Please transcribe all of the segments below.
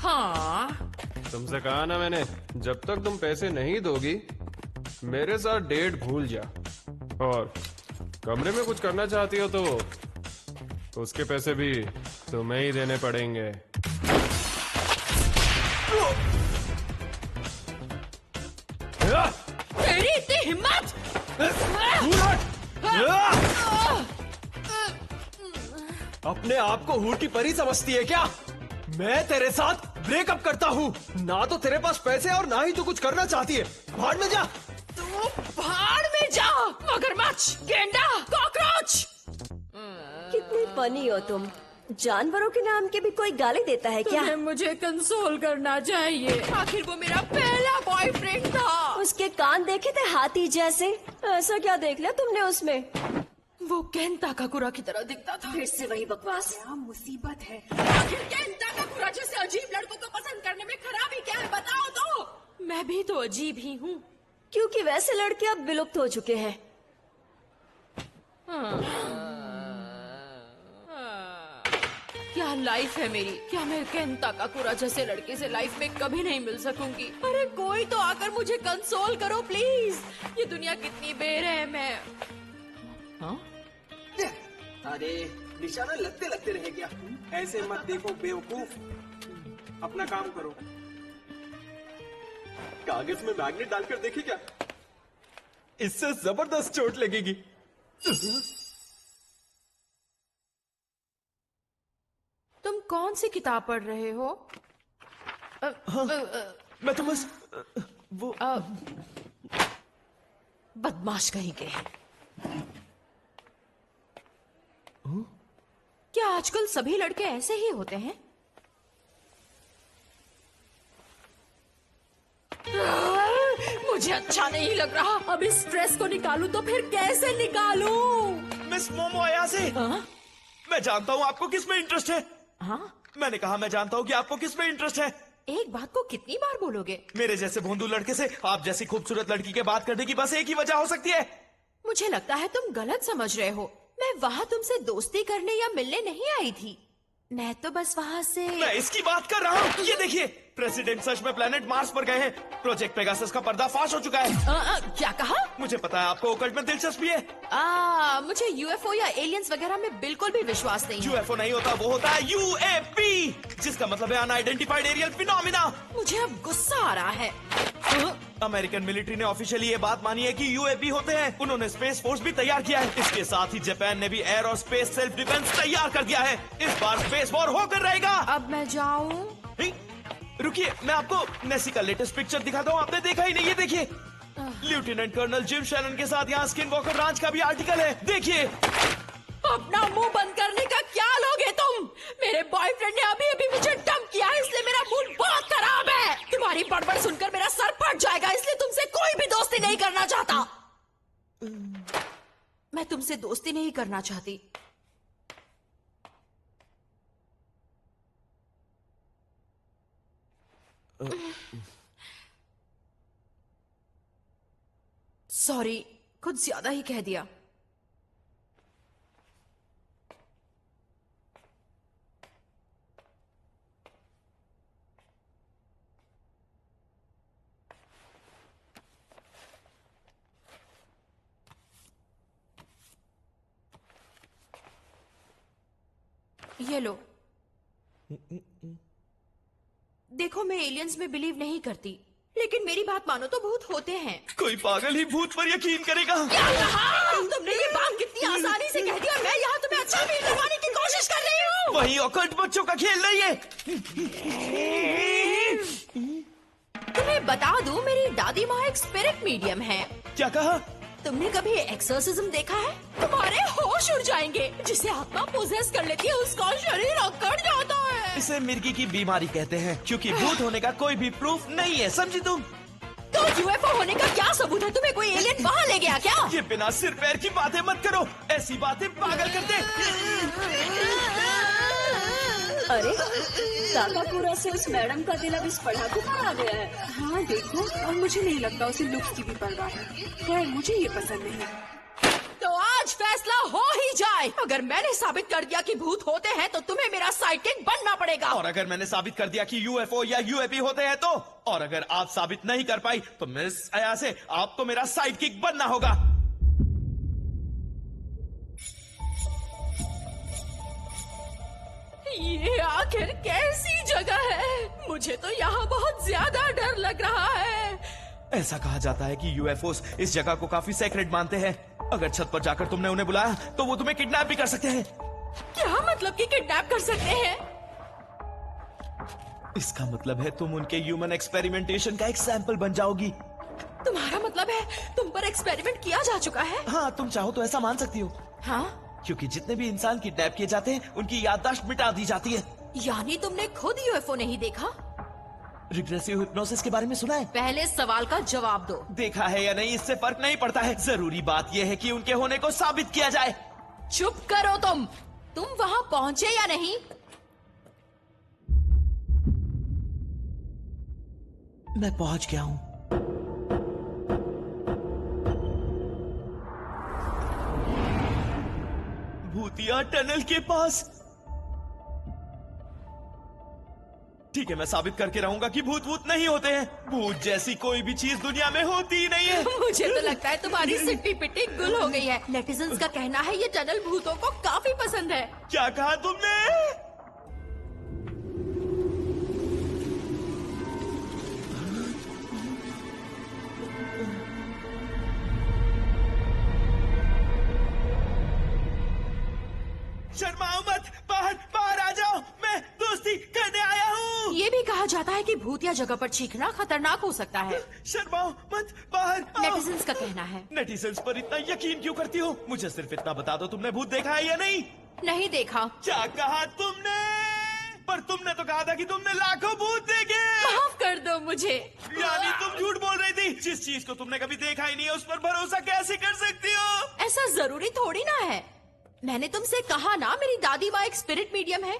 हाँ, तुमसे कहा ना मैंने, जब तक तुम पैसे नहीं दोगी मेरे साथ डेट भूल जा। और कमरे में कुछ करना चाहती हो तो उसके पैसे भी तुम्हें ही देने पड़ेंगे। तेरी इतनी हिम्मत! अपने आप को हूर की परी समझती है क्या? मैं तेरे साथ ब्रेकअप करता हूँ। ना तो तेरे पास पैसे और ना ही तू कुछ करना चाहती है। भाड़ में जा। तू भाड़ में जा, मगरमच्छ, गेंडा, कॉकरोच। कितनी फनी हो तुम। जानवरों के नाम के भी कोई गाली देता है क्या? तुम्हें मुझे कंसोल करना चाहिए। आखिर वो मेरा पहला बॉयफ्रेंड था। उसके कान देखे थे हाथी जैसे। ऐसा क्या देख लिया तुमने उसमें? वो केन ताकाकुरा की तरह दिखता था। फिर से वही बकवास। क्या मुसीबत है? आखिर केन ताकाकुरा जैसे अजीब लड़कों को पसंद करने में खराबी क्या है, बताओ तो। मैं भी तो अजीब ही हूँ। क्योंकि वैसे लड़के अब विलुप्त हो चुके हैं। क्या लाइफ है मेरी। क्या मैं केन ताकाकुरा जैसे लड़के से लाइफ में कभी नहीं मिल सकूंगी। अरे कोई तो आकर मुझे कंसोल करो प्लीज। ये दुनिया कितनी बेरहम है। हाँ? अरे निशाना लगते लगते रह गया। ऐसे मत देखो बेवकूफ, अपना काम करो। कागज में मैग्नेट डालकर देखे क्या? इससे जबरदस्त चोट लगेगी। तुम कौन सी किताब पढ़ रहे हो? मैं तो बस वो बदमाश कहीं के। क्या आजकल सभी लड़के ऐसे ही होते हैं? मुझे अच्छा नहीं लग रहा। अब इस स्ट्रेस को निकालूं तो फिर कैसे निकालूं? मिस मोमो यहाँ से। मैं जानता हूँ आपको किस में इंटरेस्ट है। हाँ? मैंने कहा मैं जानता हूँ कि आपको किस में इंटरेस्ट है। एक बात को कितनी बार बोलोगे? मेरे जैसे भोंदू लड़के से आप जैसी खूबसूरत लड़की के बात करने की बस एक ही वजह हो सकती है। मुझे लगता है तुम गलत समझ रहे हो। मैं वहाँ तुमसे दोस्ती करने या मिलने नहीं आई थी। मैं तो बस वहाँ से। मैं इसकी बात कर रहा हूँ। ये देखिए, प्रेसिडेंट सच में प्लेनेट मार्स पर गए हैं। प्रोजेक्ट पेगासस का पर्दाफाश हो चुका है। क्या कहा? मुझे पता है आपको ओकल्ट में दिलचस्पी है। मुझे यूएफओ या एलियंस वगैरह में बिल्कुल भी विश्वास नहीं है। यूएफओ नहीं होता, वो होता है यूएपी, जिसका मतलब है अनआइडेंटिफाइड एरियल फिनोमिना। मुझे अब गुस्सा आ रहा है। अमेरिकन मिलिट्री ने ऑफिशियली ये बात मानी है कि यूएपी होते हैं। उन्होंने स्पेस फोर्स भी तैयार किया है। इसके साथ ही जापान ने भी एयर और स्पेस सेल्फ डिफेंस तैयार कर दिया है। इस बार स्पेस वॉर होकर रहेगा। अब मैं जाऊं? रुकिए, मैं आपको नेसी का लेटेस्ट पिक्चर दिखाता हूँ। आपने देखा ही नहीं। ये देखिए, लेफ्टिनेंट कर्नल जिम शैनन के साथ यहाँ स्किन वॉकर रांच का भी आर्टिकल है। देखिए। अपना मुंह बंद करने का क्या लोगे तुम? मेरे बॉयफ्रेंड ने अभी अभी मुझे डंप किया है, इसलिए मेरा मूड बहुत खराब है। तुम्हारी बड़बड़ सुनकर मेरा सर फट जाएगा, इसलिए तुमसे कोई भी दोस्ती नहीं करना चाहता। मैं तुमसे दोस्ती नहीं करना चाहती। सॉरी, कुछ ज्यादा ही कह दिया। ये लो। देखो, मैं एलियंस में बिलीव नहीं करती, लेकिन मेरी बात मानो तो भूत होते हैं। कोई पागल ही भूत पर यकीन करेगा। क्या कहा? तुमने ये बात कितनी आसानी से कह दी और मैं यहाँ तुम्हें अच्छा फील करवाने की कोशिश कर रही हूँ। वही ऑकल्ट बच्चों का खेल नहीं है। तुम्हें बता दूं, मेरी दादी माँ एक स्पिरिट मीडियम है। क्या कहा? तुमने कभी एक्सोर्सिज्म देखा है? तुम्हारे होश उड़ जाएंगे। जिसे आत्मा पोजेस कर लेती है उसका शरीर अकड़ जाता है। इसे मिर्गी की बीमारी कहते हैं, क्योंकि भूत होने का कोई भी प्रूफ नहीं है, समझी तुम? तो यूएफओ होने का क्या सबूत है? तुम्हें कोई एलियन वहाँ ले गया क्या? ये बिना सिर पैर की बातें मत करो। ऐसी बातें पागल करते। अरे ताकाकुरा से उस मैडम का दिल अब इस पढ़ाकू पर आ गया है। हाँ देखो, और मुझे नहीं लगता उसे लुक्स की भी परवाह है। खैर, मुझे ये पसंद नहीं। तो आज फैसला हो ही जाए। अगर मैंने साबित कर दिया कि भूत होते हैं तो तुम्हें मेरा साइडकिक बनना पड़ेगा। और अगर मैंने साबित कर दिया कि यूएफओ या यूएपी होते हैं तो, और अगर आप साबित नहीं कर पाई तो मिस अयासे आपको मेरा साइड किक बनना होगा। ये आखिर कैसी जगह है? मुझे तो यहाँ बहुत ज्यादा डर लग रहा है। ऐसा कहा जाता है कि यूएफओस इस जगह को काफी सेक्रेट मानते हैं। अगर छत पर जाकर तुमने उन्हें बुलाया तो वो तुम्हें किडनैप भी कर सकते हैं। क्या मतलब कि किडनैप कर सकते हैं? इसका मतलब है तुम उनके ह्यूमन एक्सपेरिमेंटेशन का एक सैंपल बन जाओगी। तुम्हारा मतलब है तुम पर एक्सपेरिमेंट किया जा चुका है? हाँ, तुम चाहो तो ऐसा मान सकती हो। हाँ? क्योंकि जितने भी इंसान किडनैप किए जाते हैं उनकी याददाश्त मिटा दी जाती है। यानी तुमने खुद यूएफओ नहीं देखा? रिग्रेसिव हिप्नोसिस के बारे में सुना है? पहले सवाल का जवाब दो। देखा है या नहीं इससे फर्क नहीं पड़ता है। जरूरी बात यह है कि उनके होने को साबित किया जाए। चुप करो तुम वहाँ पहुँचे या नहीं? मैं पहुंच गया हूँ। भूतिया टनल के पास। ठीक है, मैं साबित करके रहूंगा कि भूत भूत नहीं होते हैं। भूत जैसी कोई भी चीज दुनिया में होती ही नहीं है। मुझे तो लगता है तुम्हारी सिट्टी पिट्टी गुल हो गई है। नेटिजन्स का कहना है ये टनल भूतों को काफी पसंद है। क्या कहा तुमने? शर्माओ मत, बाहर आ जाओ, मैं दोस्ती करने आया हूँ। ये भी कहा जाता है कि भूतिया जगह पर चीखना खतरनाक हो सकता है। शर्माओ मत, बाहर आओ। नेटिजन्स का कहना है। नेटिजन्स पर इतना यकीन क्यों करती हो? मुझे सिर्फ इतना बता दो, तुमने भूत देखा है या नहीं? नहीं देखा। क्या कहा तुमने? पर तुमने तो कहा था कि तुमने लाखों भूत देखे। माफ कर दो मुझे। यानी तुम झूठ बोल रही थी। जिस चीज को तुमने कभी देखा ही नहीं है उस पर भरोसा कैसे कर सकती हो? ऐसा जरूरी थोड़ी ना है। मैंने तुमसे कहा ना मेरी दादी माँ एक स्पिरिट मीडियम है।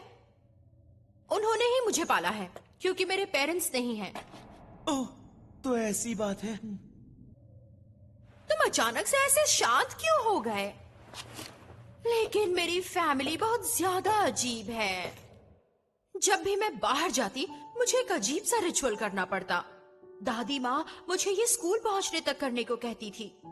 उन्होंने ही मुझे पाला है क्योंकि मेरे पेरेंट्स नहीं हैं। ओह, तो ऐसी बात है। तुम अचानक से ऐसे शांत क्यों हो गए? लेकिन मेरी फैमिली बहुत ज्यादा अजीब है। जब भी मैं बाहर जाती मुझे एक अजीब सा रिचुअल करना पड़ता। दादी माँ मुझे ये स्कूल पहुंचने तक करने को कहती थी।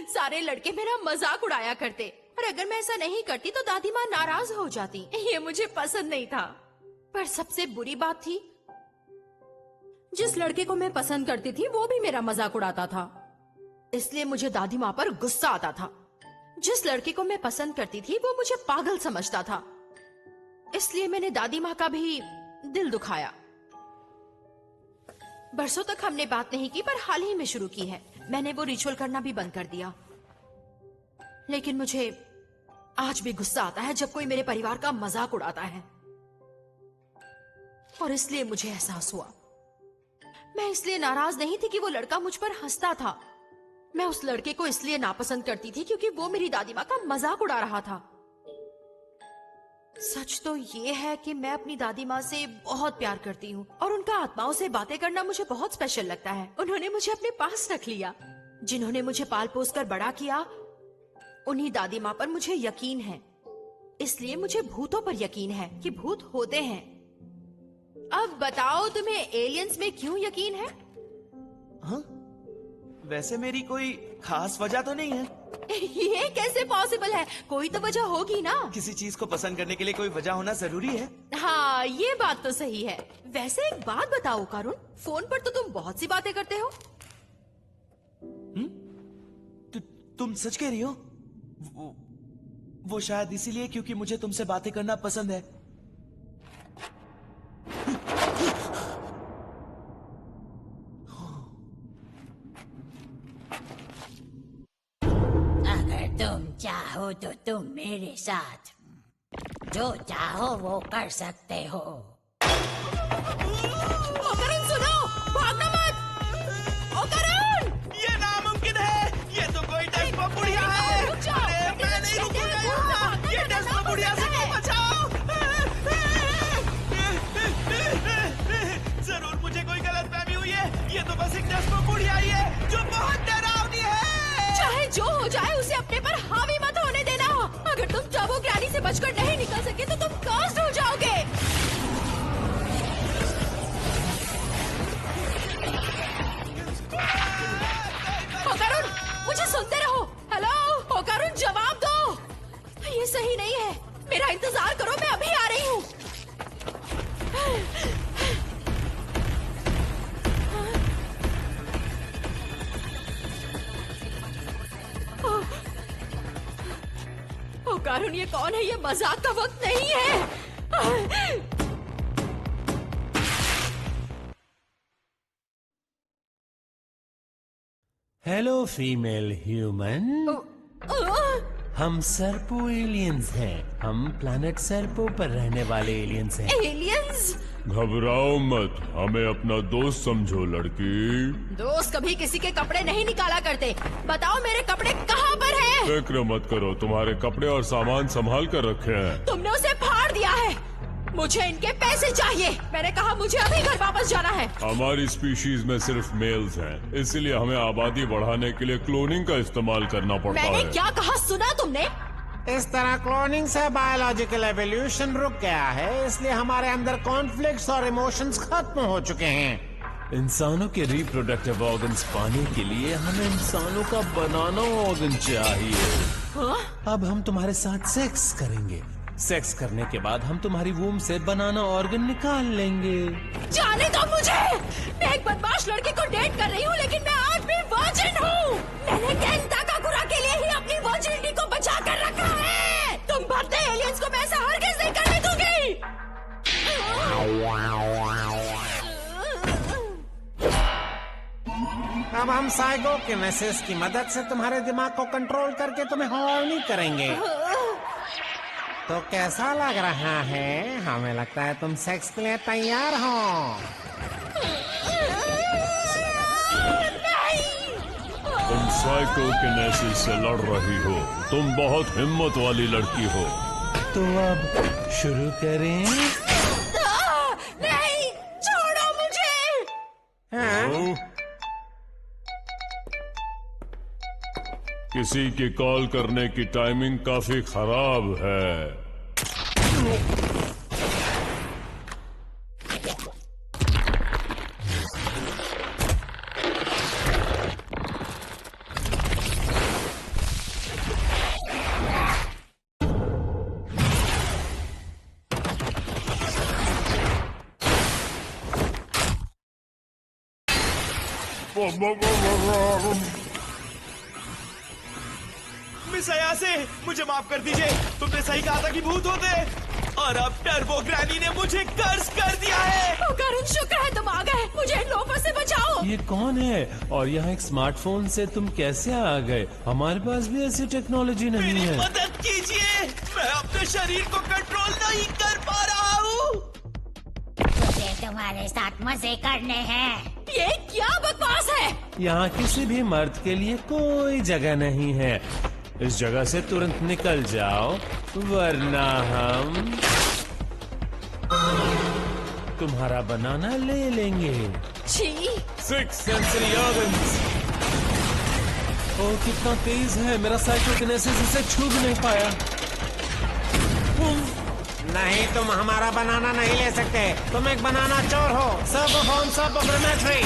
सारे लड़के मेरा मजाक उड़ाया करते और अगर मैं ऐसा नहीं करती तो दादी माँ नाराज हो जाती। ये मुझे पसंद नहीं था। पर सबसे बुरी बात थी, जिस लड़के को मैं पसंद करती थी वो भी मेरा मजाक उड़ाता था। इसलिए मुझे दादी माँ पर गुस्सा आता था। जिस लड़के को मैं पसंद करती थी वो मुझे पागल समझता था। इसलिए मैंने दादी माँ का भी दिल दुखाया। बरसों तक हमने बात नहीं की, पर हाल ही में शुरू की है। मैंने वो रिचुअल करना भी बंद कर दिया। लेकिन मुझे आज भी गुस्सा आता है जब कोई मेरे परिवार का मजाक उड़ाता है। और इसलिए मुझे एहसास हुआ, मैं इसलिए नाराज नहीं थी कि वो लड़का मुझ पर हंसता था। मैं उस लड़के को इसलिए नापसंद करती थी क्योंकि वो मेरी दादी माँ का मजाक उड़ा रहा था। सच तो ये है कि मैं अपनी दादी माँ से बहुत प्यार करती हूँ और उनका आत्माओं से बातें करना मुझे बहुत स्पेशल लगता है। उन्होंने मुझे अपने पास रख लिया। जिन्होंने मुझे पाल पोस कर बड़ा किया, उन्हीं दादी माँ पर मुझे यकीन है। इसलिए मुझे भूतों पर यकीन है कि भूत होते हैं। अब बताओ तुम्हें एलियंस में क्यों यकीन है? हाँ? वैसे मेरी कोई खास वजह तो नहीं है। ये कैसे पॉसिबल है? कोई तो वजह होगी ना। किसी चीज को पसंद करने के लिए कोई वजह होना जरूरी है। हाँ, ये बात तो सही है। वैसे एक बात बताओ करुण, फोन पर तो तुम बहुत सी बातें करते हो। तुम सच कह रही हो? वो शायद इसीलिए क्योंकि मुझे तुमसे बातें करना पसंद है। अगर तुम चाहो तो तुम मेरे साथ जो चाहो वो कर सकते हो। ओ करुण सुनो, भागना मत। ओ करुण! ये नामुमकिन है। ये तो कोई डेस्पो बुढ़िया है। रुक जाओ। अरे मैं नहीं रुकूंगा यहाँ। ये डेस्पो बुढ़िया से क्यों बचाओ? जरूर मुझे कोई गलतफहमी हुई है। ये तो बस एक डेस्पो बुढ़िया ही है जो बहुत डरावनी है। चाहे जो हो जाए उसे अब बचकर नहीं निकल सके तो तुम कास्ट हो जाओगे। होकारुन, मुझे सुनते रहो। हेलो होकारुन, जवाब दो। ये सही नहीं है, मेरा इंतजार करो, मैं अभी आ रही हूँ। होकारुन, ये कौन है? ये मजाक का वक्त नहीं है। हेलो फीमेल ह्यूमन, हम सर्पो एलियंस हैं। हम प्लैनेट सर्पो पर रहने वाले एलियंस हैं। एलियंस? घबराओ मत, हमें अपना दोस्त समझो लड़की। दोस्त कभी किसी के कपड़े नहीं निकाला करते। बताओ मेरे कपड़े कहाँ पर हैं? फिक्र मत करो, तुम्हारे कपड़े और सामान संभाल कर रखे हैं। तुमने उसे फाड़ दिया है। मुझे इनके पैसे चाहिए। मैंने कहा मुझे अभी घर वापस जाना है। हमारी स्पीशीज में सिर्फ मेल्स हैं, इसलिए हमें आबादी बढ़ाने के लिए क्लोनिंग का इस्तेमाल करना पड़ता मैंने है। क्या कहा, सुना तुमने? इस तरह क्लोनिंग से बायोलॉजिकल एवोल्यूशन रुक गया है, इसलिए हमारे अंदर कॉन्फ्लिक्ट्स और इमोशंस खत्म हो चुके हैं। इंसानों के रिप्रोडक्टिव ऑर्गन्स पाने के लिए हमें इंसानों का बनाना ऑर्गन चाहिए। अब हम तुम्हारे साथ सेक्स करेंगे। सेक्स करने के बाद हम तुम्हारी वूम से बनाना ऑर्गन निकाल लेंगे। जाने दो मुझे। मैं एक बदमाश लड़के को डेट कर रही हूँ, लेकिन मैं आज भी वर्जिन हूँ। मैंने केन ताकाकुरा के लिए ही अपनी वर्जिनिटी को बचा कर रखा है। तुम भद्दे एलियंस को मैं ऐसा हरगिज़ नहीं करने दूंगी। अब हम साइकोकिनेसिस की मदद से तुम्हारे दिमाग को कंट्रोल करके तुम्हें हॉर्नी करेंगे। तो कैसा लग रहा है? हमें लगता है तुम सेक्स के लिए तैयार हो। तुम साइकोकिनेसिस से लड़ रही हो। तुम बहुत हिम्मत वाली लड़की हो। तो अब शुरू करें? नहीं, छोड़ो मुझे। हाँ? किसी की कॉल करने की टाइमिंग काफी खराब है। मिस अयासे, मुझे माफ कर दीजिए। तुमने सही कहा था कि भूत होते हैं, और अब टर्बो ग्रैनी ने मुझे कर्ज कर दिया है। होकारुन, शुक्र है तुम आ गए। मुझे इन लोगों से बचाओ। ये कौन है और यहाँ एक स्मार्टफोन से तुम कैसे आ गए? हमारे पास भी ऐसी टेक्नोलॉजी नहीं मेरी है। मदद कीजिए, मैं अपने शरीर को कंट्रोल नहीं कर पा रहा हूँ। मुझे तुम्हारे साथ मजे करने हैं। ये क्या बकवास है? यहाँ किसी भी मर्द के लिए कोई जगह नहीं है। इस जगह से तुरंत निकल जाओ, वरना हम तुम्हारा बनाना ले लेंगे। छी। 6 सेंसरी ऑर्गन्स। ओह, कितना तेज है। मेरा साइकोकिनेसिस इसे छू भी नहीं पाया। नहीं, तुम हमारा बनाना नहीं ले सकते। तुम एक बनाना चोर हो। सर्वोफॉर्म सर्वोग्रामेट्री।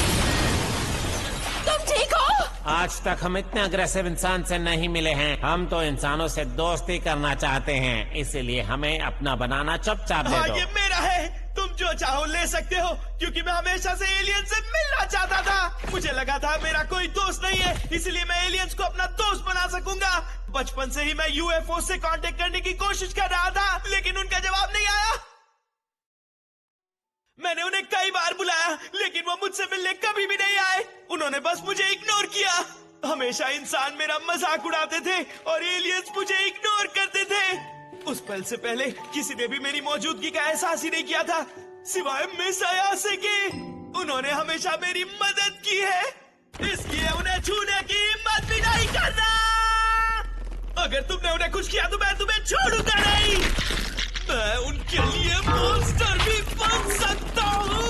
तुम ठीक हो? आज तक हम इतने अग्रेसिव इंसान से नहीं मिले हैं। हम तो इंसानों से दोस्ती करना चाहते हैं, इसीलिए हमें अपना बनाना चुपचाप दे हाँ, दो। ये मेरा है। तुम जो चाहो ले सकते हो, क्योंकि मैं हमेशा से एलियन से मिलना चाहता था। मुझे लगा था मेरा कोई दोस्त नहीं है, इसलिए मैं एलियंस को अपना दोस्त बना सकूंगा। बचपन से ही मैं यूएफओ से कांटेक्ट करने की कोशिश कर रहा था, लेकिन उनका जवाब नहीं आया। मैंने उन्हें कई बार बुलाया, लेकिन वो मुझसे मिलने कभी भी नहीं आए। उन्होंने बस मुझे इग्नोर किया। हमेशा इंसान मेरा मजाक उड़ाते थे और एलियंस मुझे इग्नोर करते थे। उस पल से पहले किसी ने भी मेरी मौजूदगी का एहसास ही नहीं किया था, सिवाय मिस अयासे के। उन्होंने हमेशा मेरी मदद की है, इसलिए उन्हें छूने की हिम्मत भी नहीं करना। अगर तुमने उन्हें कुछ किया तो मैं तुम्हें छोड़ूंगा नहीं। मैं उनके लिए मॉन्स्टर भी बन सकता हूँ।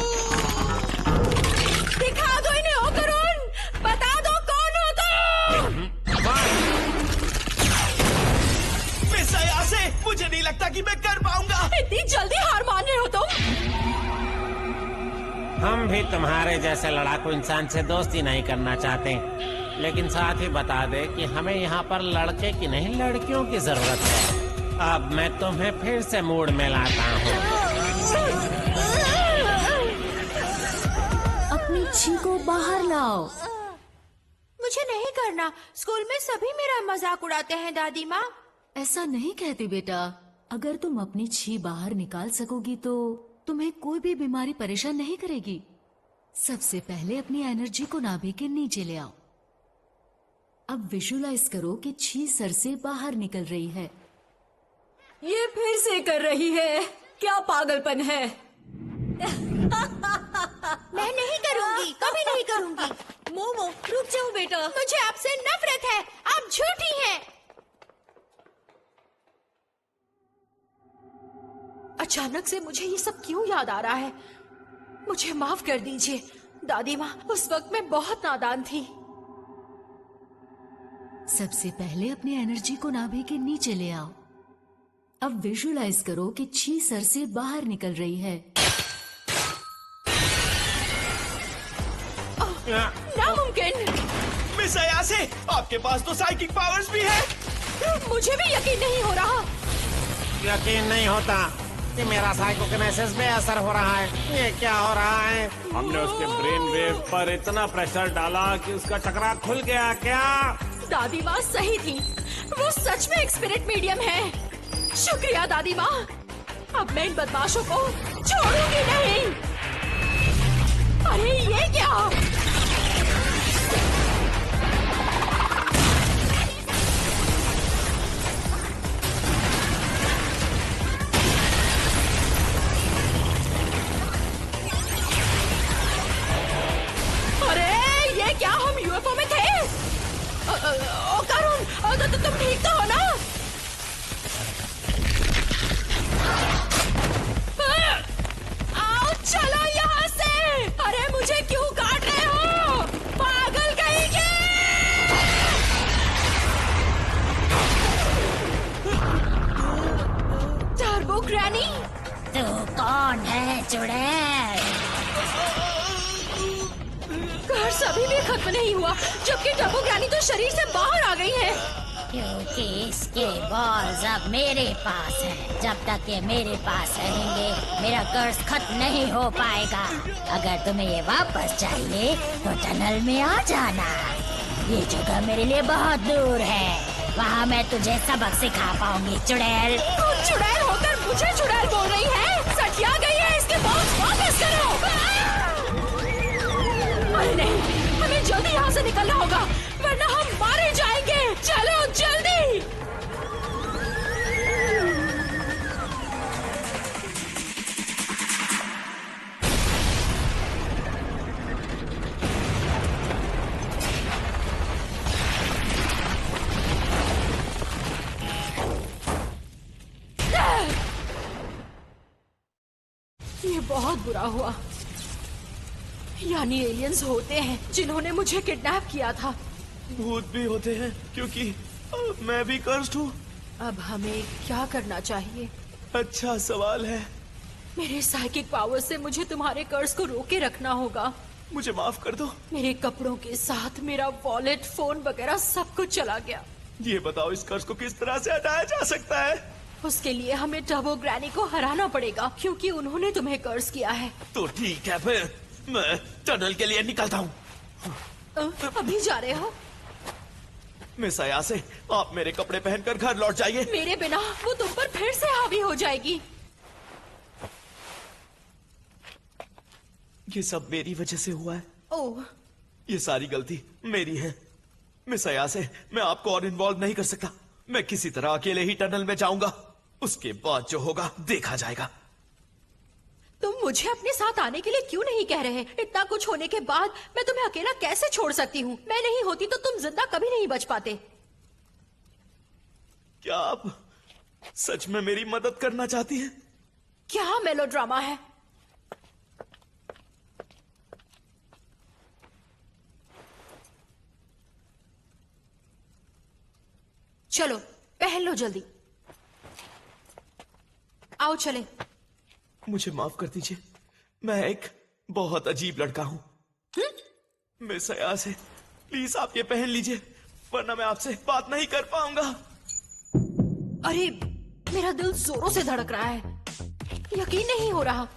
दिखा दो इन्हें होकारुन, बता दो कौन हो तुम। मिस अयासे, मुझे नहीं लगता हम भी तुम्हारे जैसे लड़ाकू इंसान से दोस्ती नहीं करना चाहते, लेकिन साथ ही बता दे कि हमें यहाँ पर लड़के की नहीं लड़कियों की जरूरत है। अब मैं तुम्हें फिर से मूड में लाता हूँ। अपनी छी को बाहर लाओ। मुझे नहीं करना। स्कूल में सभी मेरा मजाक उड़ाते हैं दादी माँ। ऐसा नहीं कहती बेटा। अगर तुम अपनी छी बाहर निकाल सकोगी तो तुम्हें कोई भी बीमारी परेशान नहीं करेगी। सबसे पहले अपनी एनर्जी को नाभि के नीचे ले आओ। अब विजुलाइज करो कि छी सर से बाहर निकल रही है। ये फिर से कर रही है। क्या पागलपन है। मैं नहीं करूँगी, कभी नहीं करूँगी। मोमो रुक जाओ बेटा। मुझे आपसे नफरत है। आप झूठी हैं। अचानक से मुझे ये सब क्यों याद आ रहा है? मुझे माफ कर दीजिए दादी माँ, उस वक्त मैं बहुत नादान थी। सबसे पहले अपनी एनर्जी को नाभि के नीचे ले आओ। अब विजुलाइज करो कि छी सर से बाहर निकल रही है। नामुमकिन। मिस अयासे, आपके पास तो साइकिक पावर्स भी है। मुझे भी यकीन नहीं हो रहा। यकीन नहीं होता कि मेरा साइकोकिनेसिस बेअसर हो रहा है। ये क्या हो रहा है? हमने उसके ब्रेन वेव पर इतना प्रेशर डाला कि उसका चक्रा खुल गया। क्या दादी माँ सही थी, वो सच में एक स्पिरिट मीडियम है। शुक्रिया दादी माँ। अब मैं इन बदमाशों को छोड़ूंगी नहीं। अरे ये क्या? क्या हम यूएफओ में थे? करुण, तुम ठीक तो हो ना? आओ चलो यहाँ से। अरे मुझे क्यों काट रहे हो? पागल कहीं के। टर्बो ग्रैनी, तू कौन है चुड़ैल? कर्स अभी भी खत्म नहीं हुआ, जबकि टर्बो ग्रैनी तो शरीर से बाहर आ गई है। क्योंकि इसके बॉल्स अब मेरे पास हैं। जब तक ये मेरे पास रहेंगे मेरा कर्स खत्म नहीं हो पाएगा। अगर तुम्हें ये वापस चाहिए तो टनल में आ जाना। ये जगह मेरे लिए बहुत दूर है, वहाँ मैं तुझे सबक सिखा पाऊंगी चुड़ैल। तुम चुड़ैल होकर मुझे चुड़ैल बोल रही है? सठिया गई है, इसके बॉल्स वापस करो। अरे नहीं, हमें जल्दी यहाँ से निकलना होगा वरना हम मारे जाएंगे। चलो जल्दी। ये बहुत बुरा हुआ। यानी एलियंस होते हैं जिन्होंने मुझे किडनैप किया था। भूत भी होते हैं क्योंकि मैं भी कर्स्ड हूँ। अब हमें क्या करना चाहिए? अच्छा सवाल है। मेरे साइकिक पावर से मुझे तुम्हारे कर्ज को रोके रखना होगा। मुझे माफ कर दो। मेरे कपड़ों के साथ मेरा वॉलेट, फोन वगैरह सब कुछ चला गया। ये बताओ इस कर्ज को किस तरह से हटाया जा सकता है? उसके लिए हमें टर्बो ग्रैनी को हराना पड़ेगा क्योंकि उन्होंने तुम्हें कर्ज किया है। तो ठीक है, फिर मैं टनल के लिए निकलता हूँ। अभी जा रहे हो? मिस अयासे, आप मेरे कपड़े पहनकर घर लौट जाइए। मेरे बिना वो तुम पर फिर से हावी हो जाएगी। ये सब मेरी वजह से हुआ है। ओह, ये सारी गलती मेरी है। मिस अयासे, मैं आपको और इन्वॉल्व नहीं कर सकता। मैं किसी तरह अकेले ही टनल में जाऊंगा, उसके बाद जो होगा देखा जाएगा। तुम मुझे अपने साथ आने के लिए क्यों नहीं कह रहे? इतना कुछ होने के बाद मैं तुम्हें अकेला कैसे छोड़ सकती हूँ? मैं नहीं होती तो तुम जिंदा कभी नहीं बच पाते। क्या आप सच में मेरी मदद करना चाहती हैं? क्या मेलोड्रामा है? चलो पहन लो जल्दी। आओ चले। मुझे माफ कर दीजिए, मैं एक बहुत अजीब लड़का हूँ। मिस अयासे, प्लीज आप ये पहन लीजिए, वरना मैं आपसे बात नहीं कर पाऊंगा। अरे मेरा दिल जोरों से धड़क रहा है, यकीन नहीं हो रहा।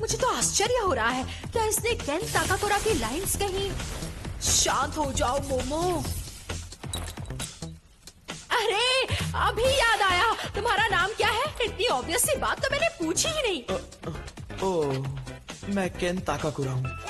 मुझे तो आश्चर्य हो रहा है, क्या इसने केन ताकाकुरा की लाइंस कहीं? शांत हो जाओ मोमो। अरे अभी याद आया, तुम्हारा नाम क्या है? इतनी ऑब्वियस सी बात तो मैंने पूछी ही नहीं। ओह, मैं केन ताकाकुरा हूँ।